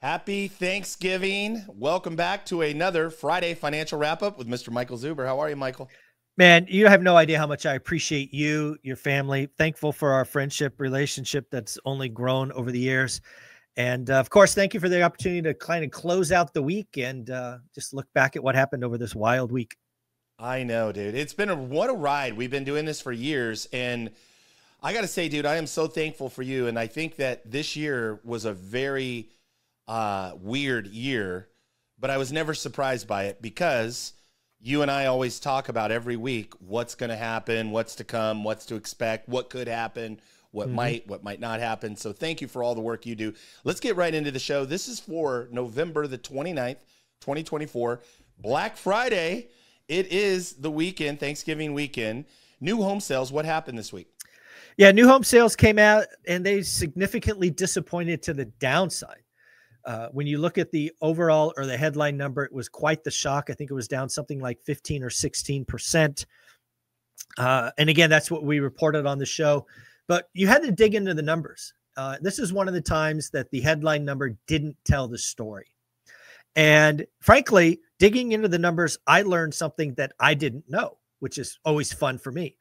Happy Thanksgiving. Welcome back to another Friday Financial Wrap-Up with Mr. Michael Zuber. How are you, Michael? Man, you have no idea how much I appreciate you, your family. Thankful for our friendship, relationship that's only grown over the years. And of course, thank you for the opportunity to kind of close out the week and just look back at what happened over this wild week. I know, dude. It's been what a ride. We've been doing this for years. And I got to say, dude, I am so thankful for you. And I think that this year was a very weird year, but I was never surprised by it because you and I always talk about every week what's going to happen, what's to come, what's to expect, what could happen, what might not happen. So thank you for all the work you do. Let's get right into the show. This is for November the 29th, 2024, Black Friday. It is the weekend, Thanksgiving weekend. New home sales, what happened this week? Yeah, new home sales came out and they significantly disappointed to the downside. When you look at the overall or the headline number, it was quite the shock. I think it was down something like 15 or 16%. And again, that's what we reported on the show. But you had to dig into the numbers. This is one of the times that the headline number didn't tell the story. And frankly, digging into the numbers, I learned something that I didn't know, which is always fun for me.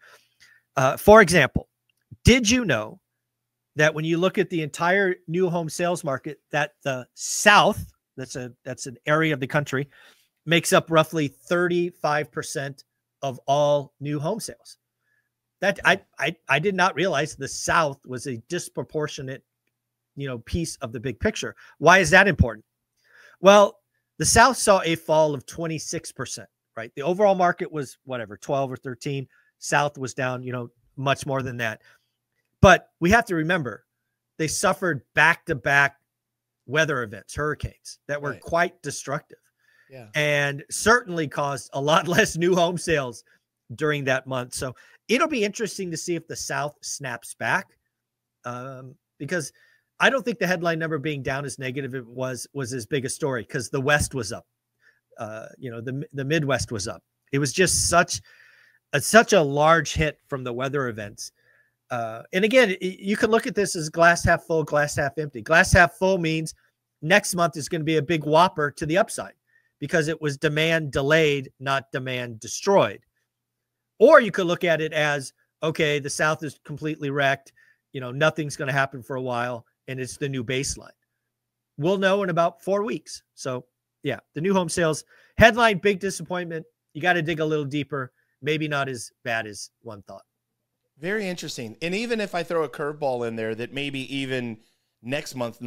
For example, did you know that when you look at the entire new home sales market, that the South, that's an area of the country, makes up roughly 35% of all new home sales? That I did not realize the South was a disproportionate, piece of the big picture. Why is that important? Well, the South saw a fall of 26%, right? The overall market was whatever, 12 or 13. South was down, much more than that. But we have to remember, they suffered back-to-back weather events, hurricanes, that were quite destructive. Yeah. And certainly caused a lot less new home sales during that month. So it'll be interesting to see if the South snaps back, because I don't think the headline number being down as negative it was as big a story, because the West was up. The Midwest was up. It was just such a large hit from the weather events. And again, you can look at this as glass half full, glass half empty. Glass half full means next month is going to be a big whopper to the upside because it was demand delayed, not demand destroyed. Or you could look at it as, okay, the South is completely wrecked. Nothing's going to happen for a while, and it's the new baseline. We'll know in about 4 weeks. So yeah, the new home sales headline, big disappointment. You got to dig a little deeper. Maybe not as bad as one thought. Very interesting. And even if I throw a curveball in there that maybe even next month's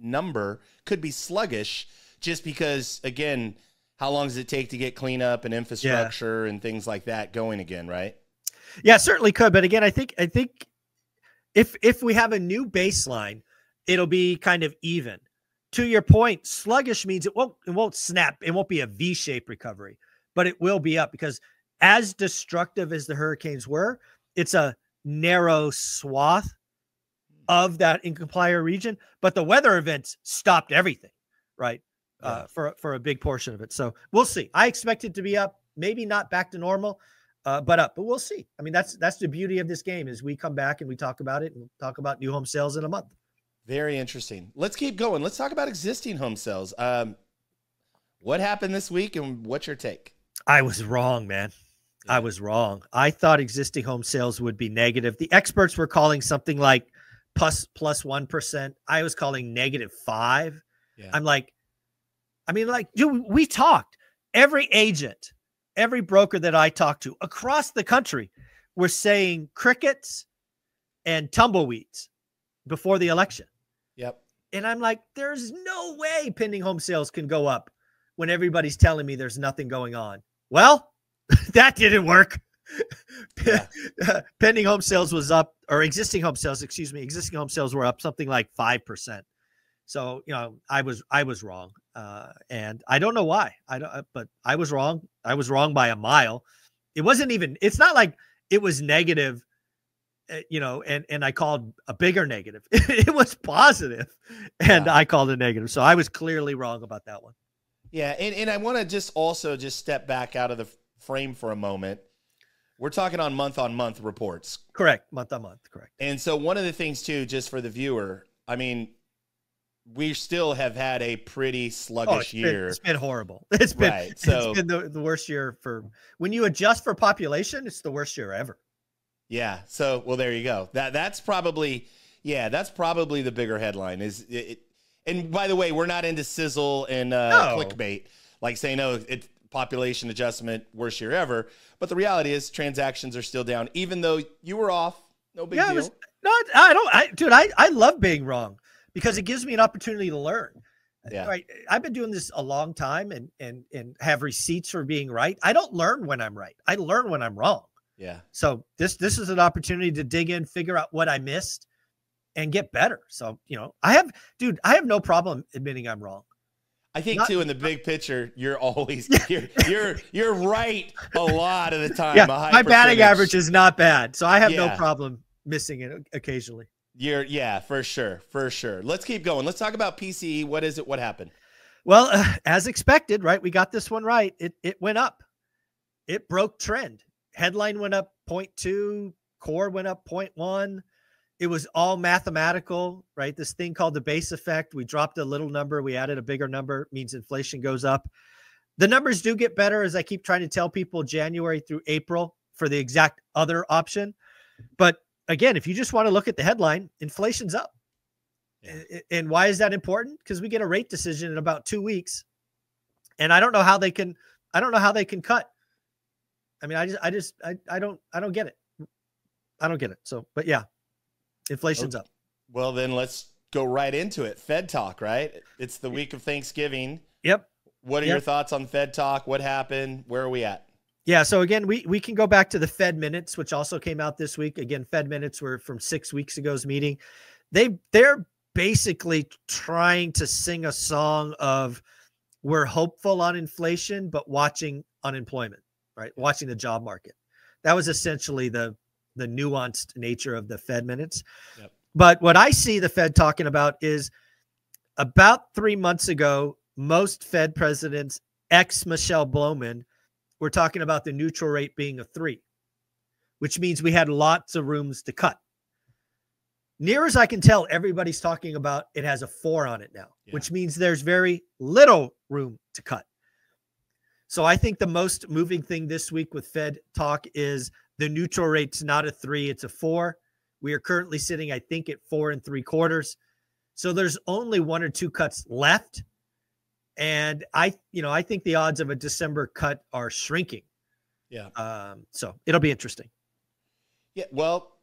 number could be sluggish just because, again, how long does it take to get cleanup and infrastructure and things like that going again, right? Yeah, certainly could. But again, I think if we have a new baseline, it'll be kind of even. To your point, sluggish means it won't snap. It won't be a V-shaped recovery, but it will be up because as destructive as the hurricanes were, it's a narrow swath of that Incompleter region, but the weather events stopped everything, right? For a big portion of it. So we'll see. I expect it to be up, maybe not back to normal, but up, but we'll see. I mean, that's the beauty of this game is we come back and we talk about it and talk about new home sales in a month. Very interesting. Let's keep going. Let's talk about existing home sales. What happened this week and what's your take? I was wrong, man. I was wrong. I thought existing home sales would be negative. The experts were calling something like plus 1%. I was calling -5. Yeah. I'm like, dude, we talked. Every agent, every broker that I talked to across the country were saying crickets and tumbleweeds before the election. Yep. And I'm like, there's no way pending home sales can go up when everybody's telling me there's nothing going on. Well, that didn't work. Yeah. Pending home sales was up, or existing home sales were up something like 5%. So, I was wrong. And I don't know why. But I was wrong. I was wrong by a mile. It's not like it was negative, and I called a bigger negative. It was positive, and I called it negative. So I was clearly wrong about that one. Yeah. And I want to just step back out of the frame for a moment. We're talking on month reports. Correct. Month on month. Correct. And so one of the things too, just for the viewer, I mean, we still have had a pretty sluggish year. It's been horrible. It's been, right. So it's been the worst year for, when you adjust for population, it's the worst year ever. Yeah. So, well, there you go. That's probably the bigger headline is it. And by the way, we're not into sizzle and clickbait, like saying, "Oh, it's population adjustment, worst year ever." But the reality is, transactions are still down, even though you were off. No big deal. I love being wrong because it gives me an opportunity to learn. Yeah. Right. I've been doing this a long time and have receipts for being right. I don't learn when I'm right. I learn when I'm wrong. Yeah. So this is an opportunity to dig in, figure out what I missed, and get better. So, I have no problem admitting I'm wrong. I think too, in the big picture, you're always you're right a lot of the time. Yeah, my batting average is not bad, so I have no problem missing it occasionally. For sure. Let's keep going. Let's talk about PCE. What is it? What happened? Well, as expected, right? We got this one right. It went up. It broke trend. Headline went up 0.2. Core went up 0.1. It was all mathematical, right? This thing called the base effect. We dropped a little number. We added a bigger number, means inflation goes up. The numbers do get better, as I keep trying to tell people, January through April for the exact other option. But again, if you just want to look at the headline, inflation's up. Yeah. And why is that important? Because we get a rate decision in about 2 weeks. And I don't know how they can cut. I mean, I don't get it. I don't get it. So, but yeah. Inflation's up. Well, then let's go right into it. Fed talk, right? It's the week of Thanksgiving. Yep. What are your thoughts on Fed talk? What happened? Where are we at? Yeah. So again, we can go back to the Fed minutes, which also came out this week. Again, Fed minutes were from 6 weeks ago's meeting. They're basically trying to sing a song of we're hopeful on inflation, but watching unemployment, right? Watching the job market. That was essentially the nuanced nature of the Fed minutes. Yep. But what I see the Fed talking about is about 3 months ago, most Fed presidents, ex-Michelle Bowman, were talking about the neutral rate being a 3, which means we had lots of rooms to cut. Near as I can tell, everybody's talking about it has a 4 on it now, which means there's very little room to cut. So I think the most moving thing this week with Fed talk is the neutral rate's not a 3, it's a 4. We are currently sitting, I think, at 4 3/4. So there's only 1 or 2 cuts left. And I think the odds of a December cut are shrinking. Yeah. So it'll be interesting. Yeah. Well,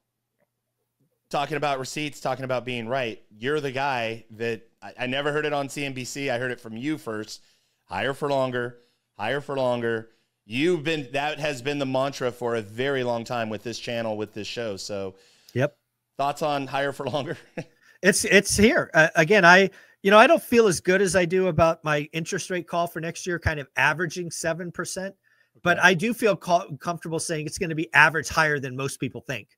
talking about receipts, talking about being right, you're the guy that I never heard it on CNBC. I heard it from you first. Higher for longer. That has been the mantra for a very long time with this channel, with this show. So, yep. Thoughts on higher for longer? It's here. Again, I don't feel as good as I do about my interest rate call for next year, kind of averaging 7%, but I do feel comfortable saying it's going to be average higher than most people think.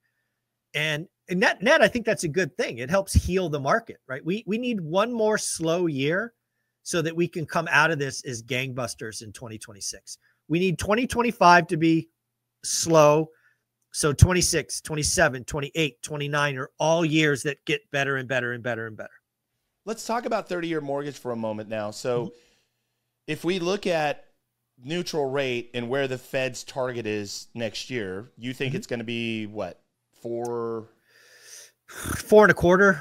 And net, I think that's a good thing. It helps heal the market, right? We need one more slow year so that we can come out of this as gangbusters in 2026. We need 2025 to be slow. So 26, 27, 28, 29 are all years that get better and better and better and better. Let's talk about 30-year mortgage for a moment now. So if we look at neutral rate and where the Fed's target is next year, you think it's going to be what? 4 1/4?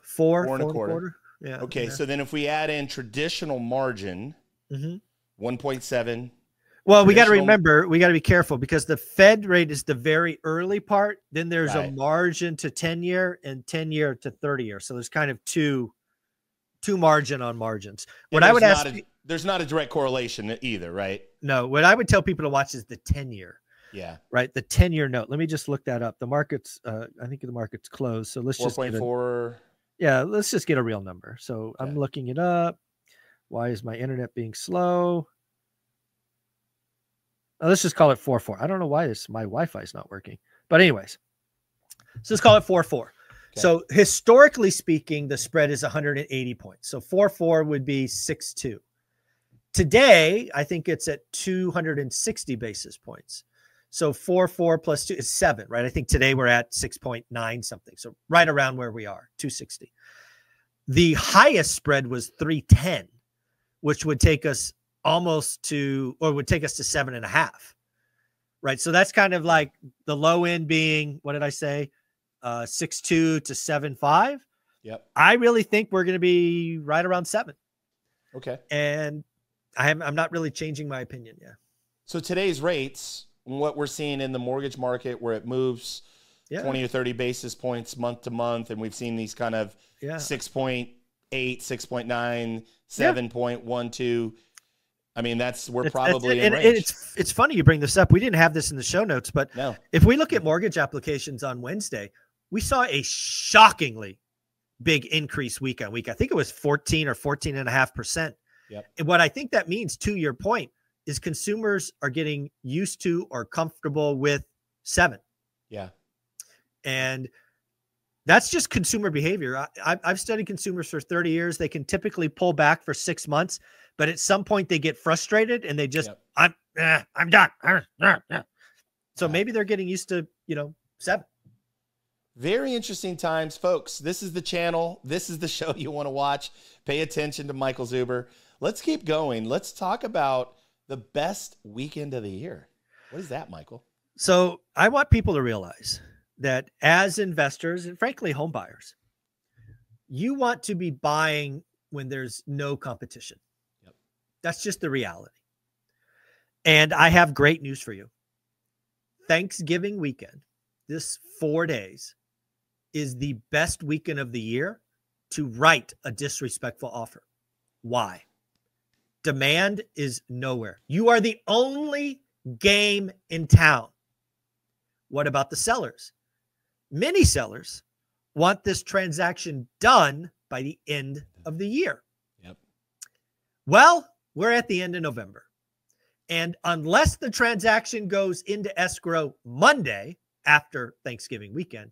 4 1/4. Yeah. Okay. So then if we add in traditional margin, 1.7. Well, we got to remember, we got to be careful because the Fed rate is the very early part. Then there's a margin to 10-year and 10-year to 30-year. So there's kind of two margin on margins. What I would ask, there's not a direct correlation either, right? No, what I would tell people to watch is the 10-year. Yeah. Right. The 10-year note. Let me just look that up. The market's, I think the market's closed. So let's 4.4. Yeah, let's just get a real number. So I'm looking it up. Why is my internet being slow? Let's just call it 4.4. I don't know why my Wi-Fi is not working. But anyways, so let's call it 4.4. Okay. So historically speaking, the spread is 180 points. So 4.4 would be 6.2. Today, I think it's at 260 basis points. So 4.4 plus 2 is 7, right? I think today we're at 6.9 something. So right around where we are, 260. The highest spread was 310, which would take us almost to, or would take us to 7.5. Right. So that's kind of like the low end being, what did I say? 6.2 to 7.5. Yep. I really think we're going to be right around 7. Okay. And I'm not really changing my opinion yet. So today's rates, what we're seeing in the mortgage market where it moves 20 or 30 basis points month to month, and we've seen these kind of 6.8, 6.9, 7.12. I mean, we're probably in range. It's funny you bring this up. We didn't have this in the show notes, but if we look at mortgage applications on Wednesday, we saw a shockingly big increase week on week. I think it was 14 or 14.5%. Yep. And what I think that means, to your point, is consumers are getting used to or comfortable with 7. Yeah. And that's just consumer behavior. I've studied consumers for 30 years. They can typically pull back for 6 months, but at some point they get frustrated and they just, I'm done. So maybe they're getting used to, 7. Very interesting times, folks. This is the channel. This is the show you want to watch. Pay attention to Michael Zuber. Let's keep going. Let's talk about the best weekend of the year. What is that, Michael? So I want people to realize that as investors and frankly, home buyers, you want to be buying when there's no competition. Yep. That's just the reality. And I have great news for you. Thanksgiving weekend, this 4 days, is the best weekend of the year to write a disrespectful offer. Why? Demand is nowhere. You are the only game in town. What about the sellers? Many sellers want this transaction done by the end of the year. Yep. Well, we're at the end of November. And unless the transaction goes into escrow Monday after Thanksgiving weekend,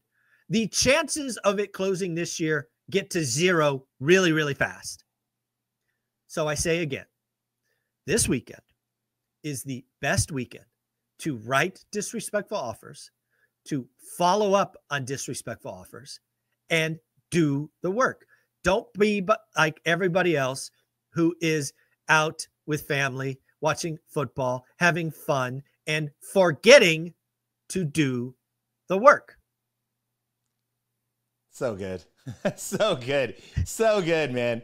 the chances of it closing this year get to 0 really, really fast. So I say again, this weekend is the best weekend to write disrespectful offers, to follow up on disrespectful offers, and do the work. Don't be like everybody else who is out with family, watching football, having fun, and forgetting to do the work. So good. So good. So good, man.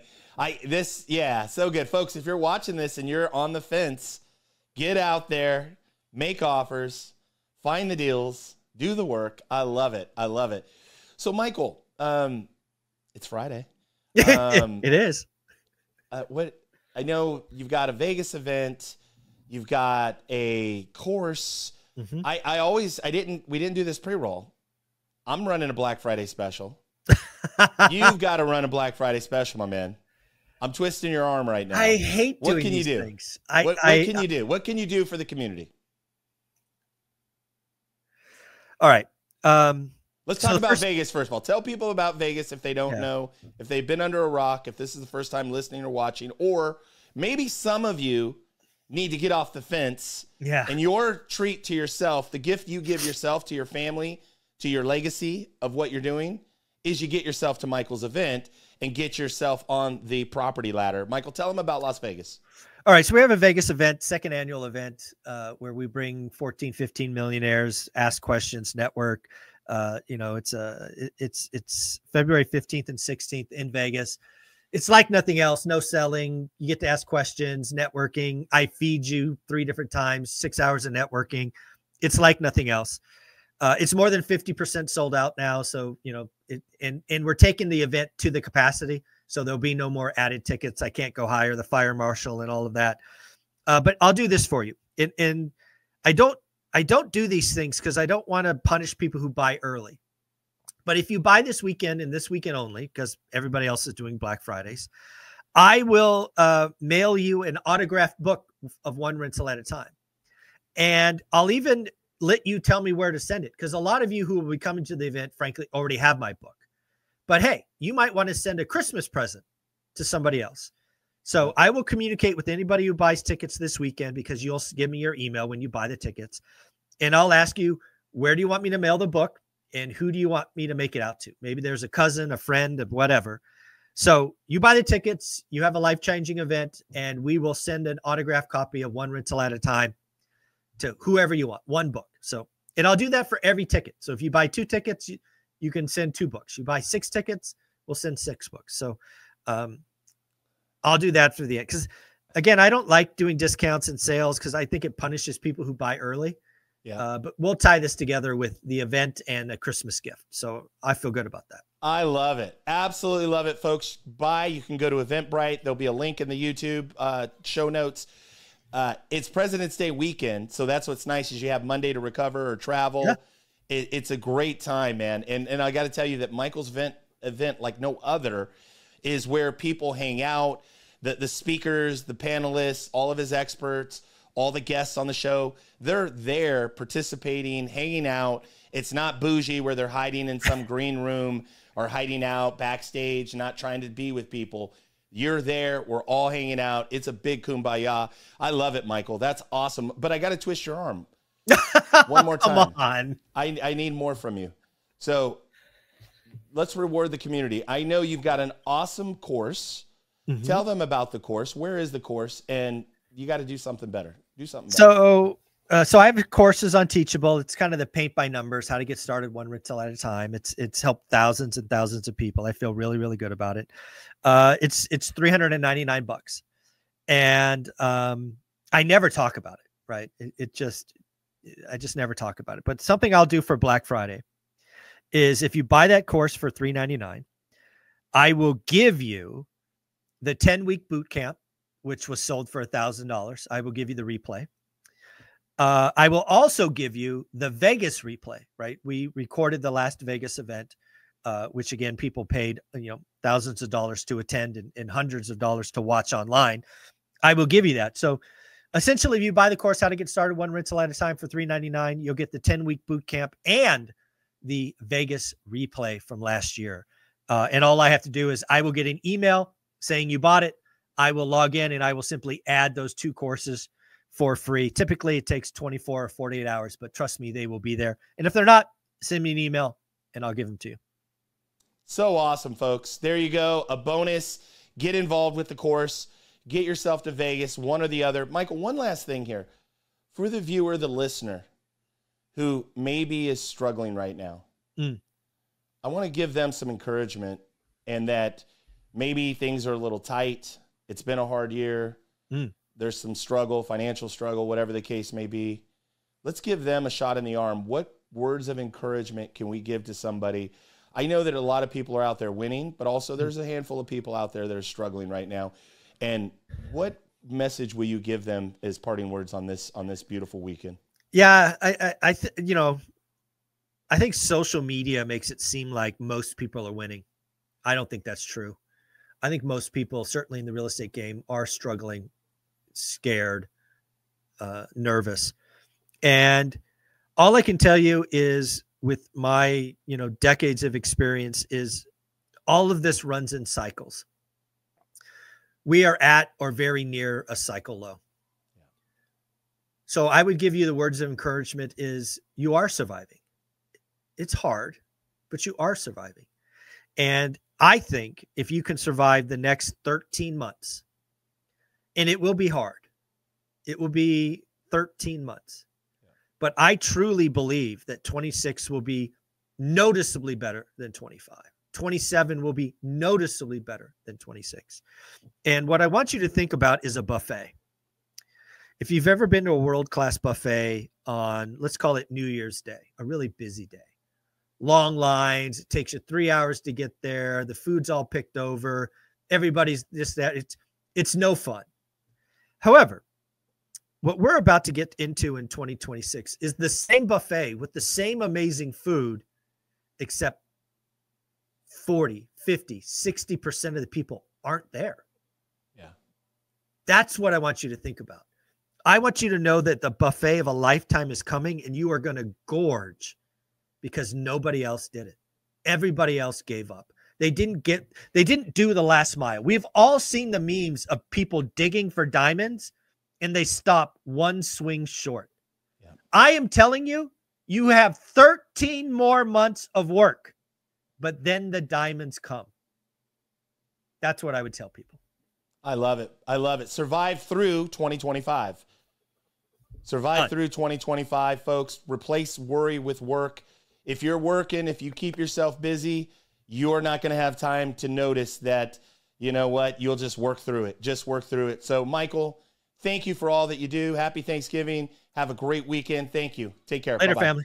So good. Folks, if you're watching this and you're on the fence, get out there, make offers, find the deals, do the work. I love it. I love it. So, Michael, it's Friday. It is. I know you've got a Vegas event, you've got a course. Mm-hmm. We didn't do this pre-roll. I'm running a Black Friday special. You've got to run a Black Friday special, my man. I'm twisting your arm right now. I hate doing these things. What can you do? What can you do for the community? All right. Let's talk about Vegas first of all. Tell people about Vegas if they don't know, if they've been under a rock, if this is the first time listening or watching, or maybe some of you need to get off the fence. Yeah. And your treat to yourself, the gift you give yourself, to your family, to your legacy of what you're doing, is you get yourself to Michael's event and get yourself on the property ladder. Michael, tell them about Las Vegas. All right. So we have a Vegas event, second annual event, where we bring 14, 15 millionaires, ask questions, network. It's February 15th and 16th in Vegas. It's like nothing else. No selling. You get to ask questions, networking. I feed you 3 different times, 6 hours of networking. It's like nothing else. It's more than 50% sold out now. So, and we're taking the event to the capacity. So there'll be no more added tickets. I can't go higher, the fire marshal and all of that. But I'll do this for you. And I don't do these things because I don't want to punish people who buy early. But if you buy this weekend and this weekend only, because everybody else is doing Black Fridays, I will mail you an autographed book of one rental at a time. And I'll even let you tell me where to send it, because a lot of you who will be coming to the event, frankly, already have my book. But hey, you might want to send a Christmas present to somebody else. So I will communicate with anybody who buys tickets this weekend, because you'll give me your email when you buy the tickets. And I'll ask you, where do you want me to mail the book? And who do you want me to make it out to? Maybe there's a cousin, a friend, of whatever. So you buy the tickets, you have a life-changing event, and we will send an autographed copy of One Rental at a Time to whoever you want, one book. So, and I'll do that for every ticket. So if you buy 2 tickets, you can send 2 books. You buy 6 tickets, we'll send 6 books. So I'll do that for the end. Because again, I don't like doing discounts and sales because I think it punishes people who buy early. Yeah. But we'll tie this together with the event and a Christmas gift. So I feel good about that. I love it. Absolutely love it, folks. Buy. You can go to Eventbrite. There'll be a link in the YouTube show notes. It's President's Day weekend, so that's what's nice is you have Monday to recover or travel. Yeah. It's a great time, man. And I got to tell you that Michael's event, like no other, is where people hang out. The speakers, the panelists, all of his experts, all the guests on the show, they're there participating, hanging out. It's not bougie where they're hiding in some green room or hiding out backstage, not trying to be with people. You're there. We're all hanging out. It's a big kumbaya. I love it, Michael. That's awesome. But I got to twist your arm one more time. Come on. I need more from you. So let's reward the community. I know you've got an awesome course. Mm-hmm. Tell them about the course. Where is the course? And you got to do something better. Do something better. So I have courses on Teachable. It's kind of the paint by numbers, how to get started one rental at a time. It's helped thousands and thousands of people. I feel really, really good about it. It's $399, and I never talk about it. Right? I just never talk about it. But something I'll do for Black Friday is if you buy that course for $399, I will give you the 10-week boot camp, which was sold for $1,000. I will give you the replay. I will also give you the Vegas replay, right? We recorded the last Vegas event, which again, people paid, thousands of dollars to attend and hundreds of dollars to watch online. I will give you that. So essentially, if you buy the course, How to Get Started One Rental at a Time for $399, you'll get the 10-week boot camp and the Vegas replay from last year. And all I have to do is I will get an email saying you bought it. I will log in and I will simply add those 2 courses for free. Typically, it takes 24 or 48 hours, but trust me, they will be there. And if they're not, send me an email and I'll give them to you. So awesome, folks. There you go. A bonus. Get involved with the course. Get yourself to Vegas, one or the other. Michael, one last thing here. For the viewer, the listener, who maybe is struggling right now, I want to give them some encouragement and that maybe things are a little tight. It's been a hard year. There's some struggle, financial struggle, whatever the case may be. Let's give them a shot in the arm. What words of encouragement can we give to somebody? I know that a lot of people are out there winning, but also there's a handful of people out there that are struggling right now. And what message will you give them as parting words on this beautiful weekend? Yeah, I think social media makes it seem like most people are winning. I don't think that's true. I think most people, certainly in the real estate game, are struggling, scared, nervous. And all I can tell you is with my, decades of experience is all of this runs in cycles. We are at or very near a cycle low. So I would give you the words of encouragement is you are surviving. It's hard, but you are surviving. And I think if you can survive the next 13 months, and it will be hard, it will be 13 months. But I truly believe that 26 will be noticeably better than 25. 27 will be noticeably better than 26. And what I want you to think about is a buffet. If you've ever been to a world-class buffet on, let's call it New Year's Day, a really busy day, long lines, it takes you 3 hours to get there, the food's all picked over, everybody's this, that, it's no fun. However, what we're about to get into in 2026 is the same buffet with the same amazing food, except 40, 50, 60% of the people aren't there. Yeah. That's what I want you to think about. I want you to know that the buffet of a lifetime is coming and you are going to gorge because nobody else did it. Everybody else gave up. They didn't do the last mile. We've all seen the memes of people digging for diamonds and they stop one swing short. Yeah. I am telling you, you have 13 more months of work, but then the diamonds come. That's what I would tell people. I love it. I love it. Survive through 2025. Survive through 2025, folks. Replace worry with work. If you're working, if you keep yourself busy, you're not going to have time to notice that, you know what, you'll just work through it. Just work through it. So, Michael, thank you for all that you do. Happy Thanksgiving. Have a great weekend. Thank you. Take care. Later, Bye-bye. family.